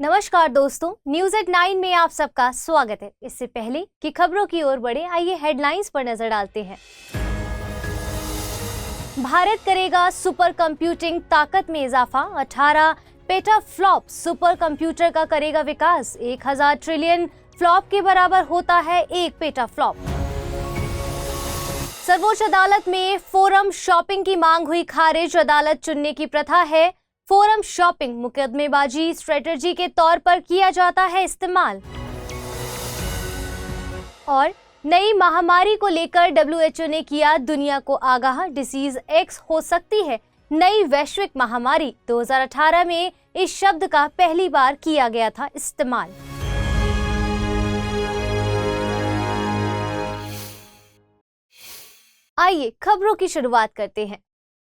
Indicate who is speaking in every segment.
Speaker 1: नमस्कार दोस्तों, news at 9 में आप सबका स्वागत है। इससे पहले कि खबरों की ओर बढ़े, आइए हेडलाइंस पर नजर डालते हैं। भारत करेगा सुपर कंप्यूटिंग ताकत में इजाफा, 18 पेटाफ्लॉप सुपर कंप्यूटर का करेगा विकास। 1000 ट्रिलियन फ्लॉप के बराबर होता है एक पेटाफ्लॉप। सर्वोच्च अदालत में फोरम शॉपिंग की मांग हुई खारिज, अदालत चुनने की प्रथा है। फोरम शॉपिंग मुकदमेबाजी स्ट्रेटजी के तौर पर किया जाता है इस्तेमाल। और नई महामारी को लेकर WHO ने किया दुनिया को आगाह, डिसीज X हो सकती है नई वैश्विक महामारी। 2018 में इस शब्द का पहली बार किया गया था इस्तेमाल। आइए खबरों की शुरुआत करते हैं।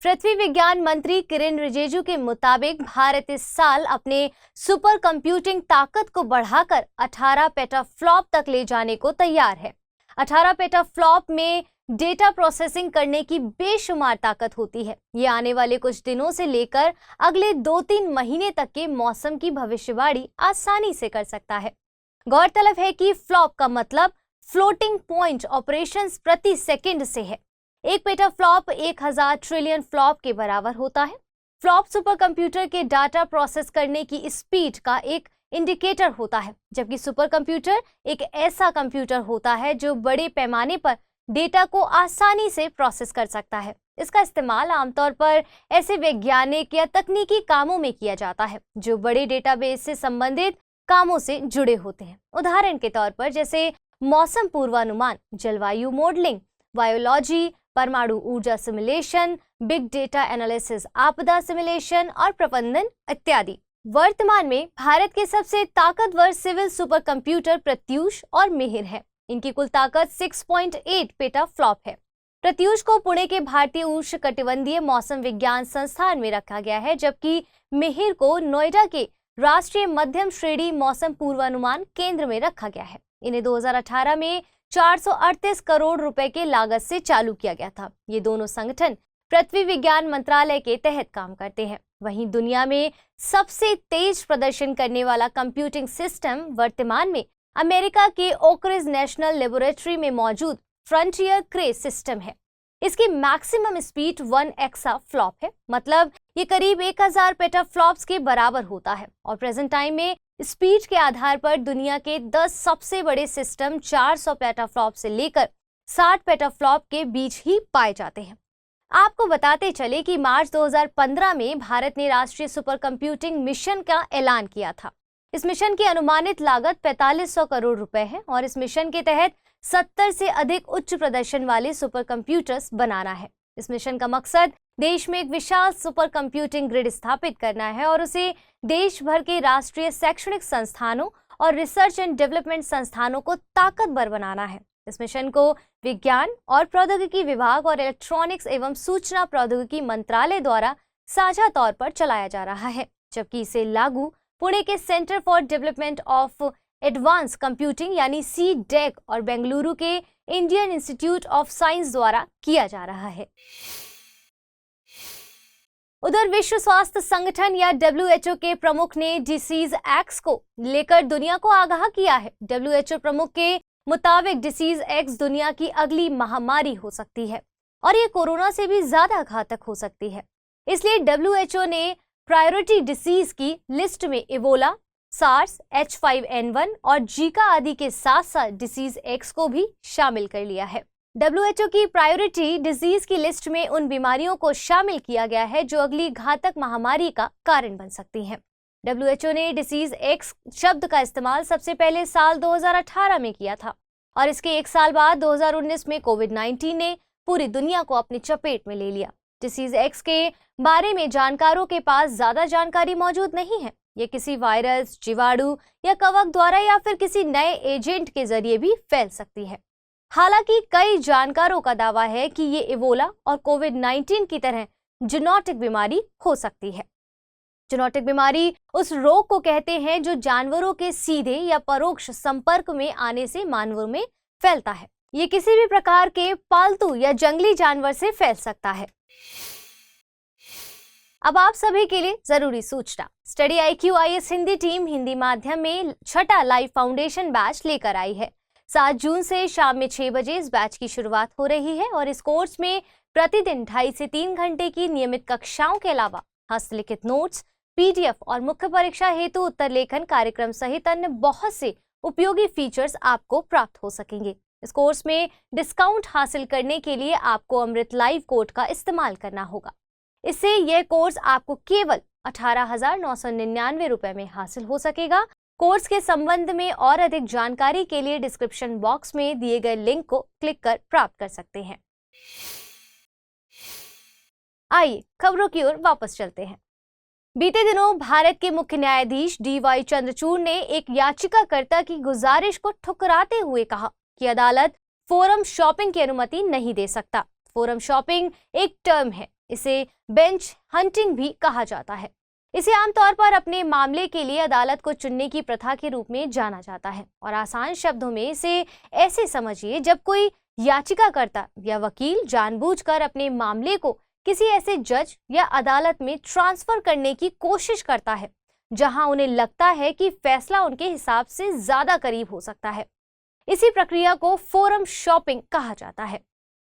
Speaker 1: पृथ्वी विज्ञान मंत्री किरेन रिजिजू के मुताबिक भारत इस साल अपने सुपर कंप्यूटिंग ताकत को बढ़ाकर 18 पेटाफ्लॉप तक ले जाने को तैयार है। 18 पेटाफ्लॉप में डेटा प्रोसेसिंग करने की बेशुमार ताकत होती है। ये आने वाले कुछ दिनों से लेकर अगले 2-3 महीने तक के मौसम की भविष्यवाणी आसानी से कर सकता है। गौरतलब है कि फ्लॉप का मतलब फ्लोटिंग पॉइंट ऑपरेशंस प्रति सेकंड से है। एक पेटाफ्लॉप 1000 ट्रिलियन फ्लॉप के बराबर होता है। फ्लॉप सुपर कंप्यूटर के डाटा प्रोसेस करने की स्पीड का एक इंडिकेटर होता है, जबकि सुपर कंप्यूटर एक ऐसा कंप्यूटर होता है जो बड़े पैमाने पर डेटा को आसानी से प्रोसेस कर सकता है। इसका इस्तेमाल आमतौर पर ऐसे वैज्ञानिक या तकनीकी कामों में किया जाता है जो बड़े डेटाबेस से संबंधित कामों से जुड़े होते हैं। उदाहरण के तौर पर जैसे मौसम पूर्वानुमान, जलवायु मॉडलिंग, बायोलॉजी, परमाणु ऊर्जा सिमुलेशन, बिग डेटा एनालिसिस, आपदा सिमुलेशन और प्रबंधन इत्यादि। वर्तमान में भारत के सबसे ताकतवर सिविल सुपर कंप्यूटर प्रत्यूष और मिहिर है। इनकी कुल ताकत 6.8 पेटाफ्लॉप है। प्रत्यूष को पुणे के भारतीय उष्णकटिबंधीय मौसम विज्ञान संस्थान में रखा गया है, जबकि मिहिर को नोएडा के राष्ट्रीय मध्यम श्रेणी मौसम पूर्वानुमान केंद्र में रखा गया है। इन्हें 2018 में 438 करोड़ रुपए के लागत से चालू किया गया था। ये दोनों संगठन पृथ्वी विज्ञान मंत्रालय के तहत काम करते हैं। वहीं दुनिया में सबसे तेज प्रदर्शन करने वाला कंप्यूटिंग सिस्टम वर्तमान में अमेरिका के ओकरिज नेशनल लेबोरेटरी में मौजूद फ्रंटियर क्रे सिस्टम है। इसकी मैक्सिमम स्पीड 1 एक्साफ्लॉप है, मतलब ये करीब 1000 पेटाफ्लॉप्स के बराबर होता है। और प्रेजेंट टाइम में स्पीड के आधार पर दुनिया के 10 सबसे बड़े सिस्टम 400 पेटाफ्लॉप से लेकर 60 पेटाफ्लॉप के बीच ही पाए जाते हैं। आपको बताते चले कि मार्च 2015 में भारत ने राष्ट्रीय सुपर कंप्यूटिंग मिशन का ऐलान किया था। इस मिशन की अनुमानित लागत 4500 करोड़ रुपए है और इस मिशन के तहत 70 से अधिक उच्च प्रदर्शन वाले सुपर कंप्यूटर्स बनाना है। इस मिशन का मकसद देश में एक विशाल सुपर कंप्यूटिंग ग्रिड स्थापित करना है और उसे देश भर के राष्ट्रीय शैक्षणिक संस्थानों और रिसर्च एंड डेवलपमेंट संस्थानों को ताकतवर बनाना है। इस मिशन को विज्ञान और प्रौद्योगिकी विभाग और इलेक्ट्रॉनिक्स एवं सूचना प्रौद्योगिकी मंत्रालय द्वारा साझा तौर पर चलाया जा रहा है, जबकि इसे लागू पुणे के centre for development of advance computing यानी CDEC और बेंगलुरु के इंडियन इंस्टीट्यूट ऑफ साइंस द्वारा किया जा रहा है। उधर विश्व स्वास्थ्य संगठन या WHO के प्रमुख ने डिसीज X को लेकर दुनिया को आगाह किया है। WHO प्रमुख के मुताबिक डिसीज X दुनिया की अगली महामारी हो सकती है और ये कोरोना से भी ज्यादा घातक हो सकती है। इसलिए WHO ने प्रायोरिटी डिसीज की लिस्ट में इबोला, सार्स, H5N1 और जीका आदि के साथ साथ डिसीज X को भी शामिल कर लिया है। WHO की प्रायोरिटी डिजीज की लिस्ट में उन बीमारियों को शामिल किया गया है जो अगली घातक महामारी का कारण बन सकती हैं। WHO ने डिसीज X शब्द का इस्तेमाल सबसे पहले साल 2018 में किया था और इसके एक साल बाद 2019 में कोविड-19 ने पूरी दुनिया को अपनी चपेट में ले लिया। डिसीज X के बारे में जानकारों के पास ज्यादा जानकारी मौजूद नहीं है। ये किसी वायरस, जीवाणु या कवक द्वारा या फिर किसी नए एजेंट के जरिए भी फैल सकती है। हालांकि कई जानकारों का दावा है कि ये इबोला और कोविड-19 की तरह जूनोटिक बीमारी हो सकती है। जूनोटिक बीमारी उस रोग को कहते हैं जो जानवरों के सीधे या परोक्ष संपर्क में आने से मानवों में फैलता है। ये किसी भी प्रकार के पालतू या जंगली जानवर से फैल सकता है। अब आप सभी के लिए जरूरी सूचना, study IQ IAS Hindi team Hindi माध्यम में छठा लाइव फाउंडेशन बैच लेकर आई है। 7 जून से शाम में 6 बजे इस बैच की शुरुआत हो रही है और इस कोर्स में प्रतिदिन 2.5 से 3 घंटे की नियमित कक्षाओं के अलावा हस्तलिखित नोट्स, PDF और मुख्य परीक्षा हेतु उत्तर लेखन कार्यक्रम सहित अन्य बहुत से उपयोगी फीचर्स आपको प्राप्त हो सकेंगे। इस कोर्स में डिस्काउंट हासिल करने के लिए आपको अमृत लाइव कोड का इस्तेमाल करना होगा। इससे यह कोर्स आपको केवल 18,999 रुपए में हासिल हो सकेगा। कोर्स के संबंध में और अधिक जानकारी के लिए डिस्क्रिप्शन बॉक्स में दिए गए लिंक को क्लिक कर प्राप्त कर सकते हैं। आइए खबरों की ओर वापस चलते हैं। बीते दिनों भारत के मुख्य न्यायाधीश DY चंद्रचूड़ ने एक याचिकाकर्ता की गुजारिश को ठुकराते हुए कहा कि अदालत फोरम शॉपिंग की अनुमति नहीं दे सकता। फोरम शॉपिंग एक टर्म है, इसे बेंच हंटिंग भी कहा जाता है। इसे आमतौर पर अपने मामले के लिए अदालत को चुनने की प्रथा के रूप में जाना जाता है और आसान शब्दों में इसे ऐसे समझिए जब कोई याचिकाकर्ता या वकील जानबूझकर अपने मामले को किसी ऐसे जज या अदालत में ट्रांसफर करने की कोशिश करता है जहां उन्हें लगता है कि फैसला उनके हिसाब से ज्यादा करीब हो सकता है। इसी प्रक्रिया को फोरम शॉपिंग कहा जाता है।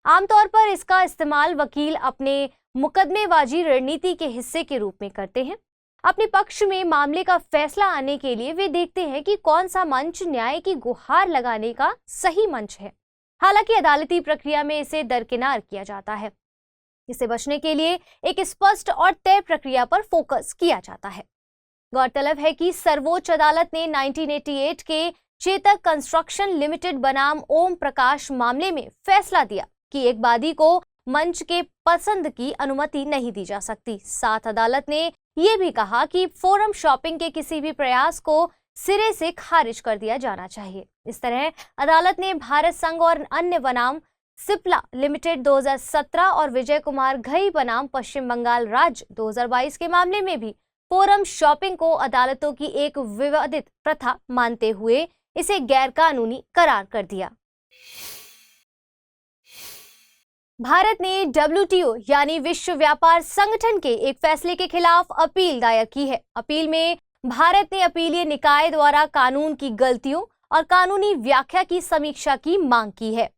Speaker 1: आमतौर पर इसका इस्तेमाल वकील अपने मुकदमेबाजी रणनीति के हिस्से के रूप में करते हैं। अपने पक्ष में मामले का फैसला आने के लिए वे देखते हैं कि कौन सा मंच न्याय की गुहार लगाने का सही मंच है। हालांकि अदालती प्रक्रिया में इसे दरकिनार किया जाता है। इससे बचने के लिए एक स्पष्ट और तय प्रक्रिया पर फोकस किया जाता है। गौरतलब है कि सर्वोच्च अदालत ने 1988 के चेतक कंस्ट्रक्शन लिमिटेड बनाम ओम प्रकाश मामले में फैसला दिया कि एक वादी को मंच के पसंद की अनुमति नहीं दी जा सकती। साथ अदालत ने यह भी कहा कि फोरम शॉपिंग के किसी भी प्रयास को सिरे से खारिज कर दिया जाना चाहिए। इस तरह अदालत ने भारत संघ और अन्य बनाम सिप्ला लिमिटेड 2017 और विजय कुमार घई बनाम पश्चिम बंगाल राज्य 2022 के मामले में भी फोरम शॉपिंग को अदालतों की एक विवादित प्रथा मानते हुए इसे गैरकानूनी करार कर दिया। भारत ने WTO यानी विश्व व्यापार संगठन के एक फैसले के खिलाफ अपील दायर की है। अपील में भारत ने अपीलीय निकाय द्वारा कानून की गलतियों और कानूनी व्याख्या की समीक्षा की मांग की है।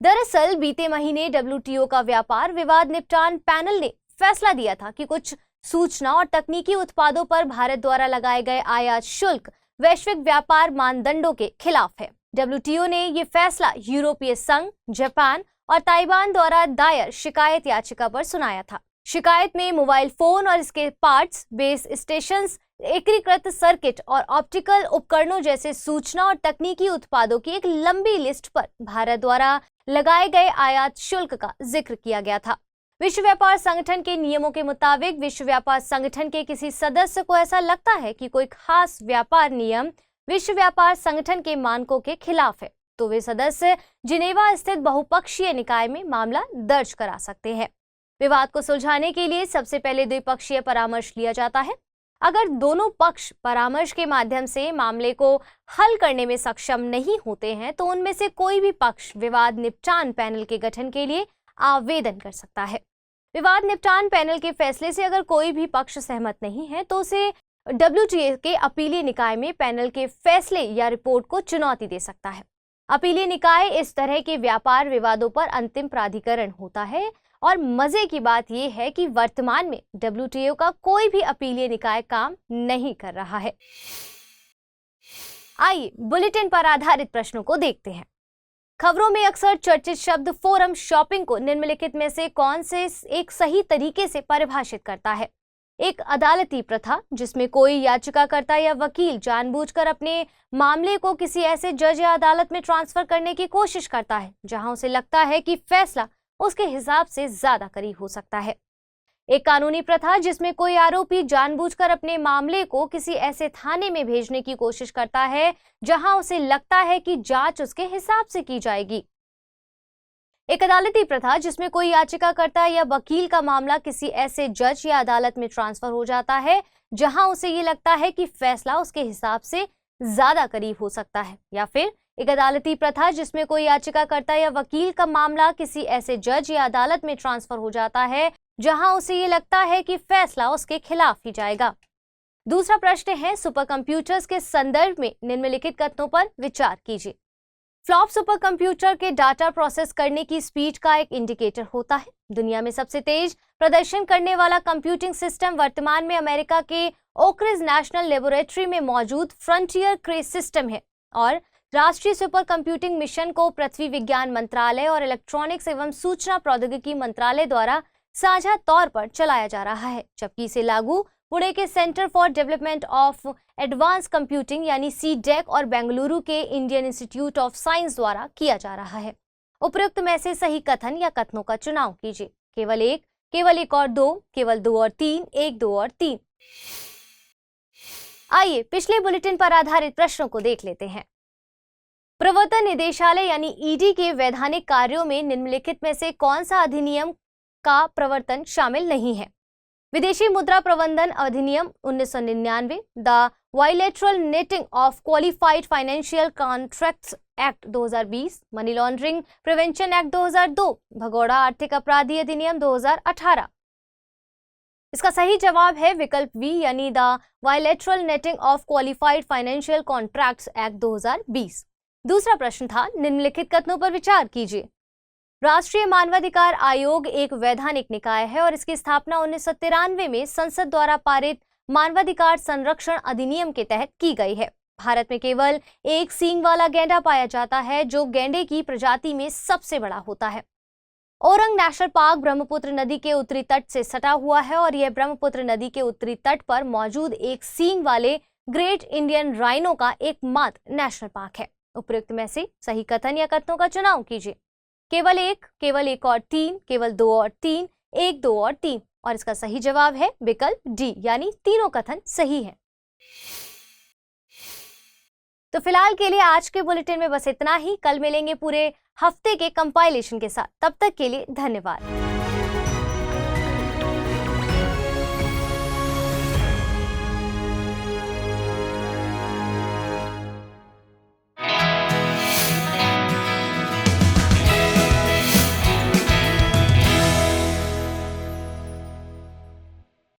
Speaker 1: दरअसल बीते महीने WTO का व्यापार विवाद निपटान पैनल ने फैसला दिया था कि कुछ सूचना और तकनीकी उत्पादों पर भारत द्वारा लगाए गए आयात शुल्क वैश्विक व्यापार मानदंडों के खिलाफ है। WTO ने ये फैसला यूरोपीय संघ, जापान और ताइवान द्वारा दायर शिकायत याचिका पर सुनाया था। शिकायत में मोबाइल फोन और इसके पार्ट्स, बेस स्टेशंस, एकीकृत सर्किट और ऑप्टिकल उपकरणों जैसे सूचना और तकनीकी उत्पादों की एक लंबी लिस्ट पर भारत द्वारा लगाए गए आयात शुल्क का जिक्र किया गया था। विश्व व्यापार संगठन के नियमों के मुताबिक विश्व व्यापार संगठन के किसी सदस्य को ऐसा लगता है कि कोई खास व्यापार नियम विश्व व्यापार संगठन के मानकों के खिलाफ है, तो वे सदस्य जिनेवा स्थित बहुपक्षीय निकाय में मामला दर्ज करा सकते हैं। विवाद को सुलझाने के लिए सबसे पहले द्विपक्षीय परामर्श लिया जाता है। अगर दोनों पक्ष परामर्श के माध्यम से मामले को हल करने में सक्षम नहीं होते हैं तो उनमें से कोई भी पक्ष विवाद निपटान पैनल के गठन के लिए आवेदन कर सकता है। विवाद निपटान पैनल के फैसले से अगर कोई भी पक्ष सहमत नहीं है तो उसे WTO के अपीलीय निकाय में पैनल के फैसले या रिपोर्ट को चुनौती दे सकता है। अपीलीय निकाय इस तरह के व्यापार विवादों पर अंतिम प्राधिकरण होता है और मजे की बात यह है कि वर्तमान में WTO का कोई भी अपीलीय निकाय काम नहीं कर रहा है। आइए बुलेटिन पर आधारित प्रश्नों को देखते हैं। खबरों में अक्सर चर्चित शब्द फोरम शॉपिंग को निम्नलिखित में से कौन से एक सही तरीके से परिभाषित करता है? एक अदालती प्रथा जिसमें कोई याचिकाकर्ता या वकील जानबूझकर अपने मामले को किसी ऐसे जज या अदालत में ट्रांसफर करने की कोशिश करता है जहां उसे लगता है कि फैसला उसके हिसाब से ज्यादा करीब हो सकता है। एक कानूनी प्रथा जिसमें कोई आरोपी जानबूझकर अपने मामले को किसी ऐसे थाने में भेजने की कोशिश करता है जहां उसे लगता है कि जांच उसके हिसाब से की जाएगी। एक अदालती प्रथा जिसमें कोई याचिकाकर्ता या वकील का मामला किसी ऐसे जज या अदालत में ट्रांसफर हो जाता है जहां उसे ये लगता है कि फैसला उसके हिसाब से ज्यादा करीब हो सकता है। या फिर एक अदालती प्रथा जिसमें कोई याचिकाकर्ता या वकील का मामला किसी ऐसे जज या अदालत में ट्रांसफर हो जाता है जहां उसे ये लगता है कि फैसला उसके खिलाफ ही जाएगा। दूसरा प्रश्न है, सुपर कंप्यूटर्स के संदर्भ में निम्नलिखित कथनों पर विचार कीजिए। फ्लॉप सुपर कंप्यूटर के डाटा प्रोसेस करने की स्पीड का एक इंडिकेटर होता है। दुनिया में सबसे तेज प्रदर्शन करने वाला कंप्यूटिंग सिस्टम वर्तमान में अमेरिका के ओक रिज नेशनल लेबोरेटरी में मौजूद फ्रंटियर क्रे सिस्टम है और राष्ट्रीय सुपर कंप्यूटिंग मिशन को पृथ्वी विज्ञान मंत्रालय और इलेक्ट्रॉनिक्स एवं सूचना प्रौद्योगिकी मंत्रालय द्वारा साझा तौर पर चलाया जा रहा है, जबकि इसे लागू पुणे के centre for development of advance computing यानी CDEC और बेंगलुरु के इंडियन इंस्टीट्यूट ऑफ साइंस द्वारा किया जा रहा है। उपयुक्त में से सही कथन या कथनों का चुनाव कीजिए। केवल एक और दो, केवल 2 और 3, 1, 2 और 3। आइए पिछले बुलेटिन पर आधारित प्रश्नों को देख लेते हैं। प्रवर्तन निदेशालय यानी ED के वैधानिक कार्यों में निम्नलिखित में से कौन सा अधिनियम का प्रवर्तन शामिल नहीं है? विदेशी मुद्रा प्रबंधन अधिनियम 1999, the bilateral netting of qualified financial contracts act 2020, money laundering prevention act 2002, भगोड़ा आर्थिक अपराधी अधिनियम 2018। इसका सही जवाब है विकल्प बी यानी the bilateral netting of qualified financial contracts act 2020। दूसरा प्रश्न था, निम्नलिखित कथनों पर विचार कीजिए। राष्ट्रीय मानवाधिकार आयोग एक वैधानिक निकाय है और इसकी स्थापना 1993 में संसद द्वारा पारित मानवाधिकार संरक्षण अधिनियम के तहत की गई है। भारत में केवल एक सींग वाला गैंडा पाया जाता है, जो गैंडे की प्रजाति में सबसे बड़ा होता है। ओरंग नेशनल पार्क ब्रह्मपुत्र नदी के उत्तरी तट से सटा हुआ है और यह ब्रह्मपुत्र नदी के उत्तरी तट पर मौजूद एक सींग वाले ग्रेट इंडियन राइनो का एकमात्र नेशनल पार्क है। उपयुक्त में से सही कथन या कथनों का चुनाव कीजिए। केवल एक और 3, केवल 2 और 3, 1, 2 और 3। और इसका सही जवाब है विकल्प डी यानी तीनों कथन सही हैं। तो फिलहाल के लिए आज के बुलेटिन में बस इतना ही। कल मिलेंगे पूरे हफ्ते के कंपाइलेशन के साथ। तब तक के लिए धन्यवाद।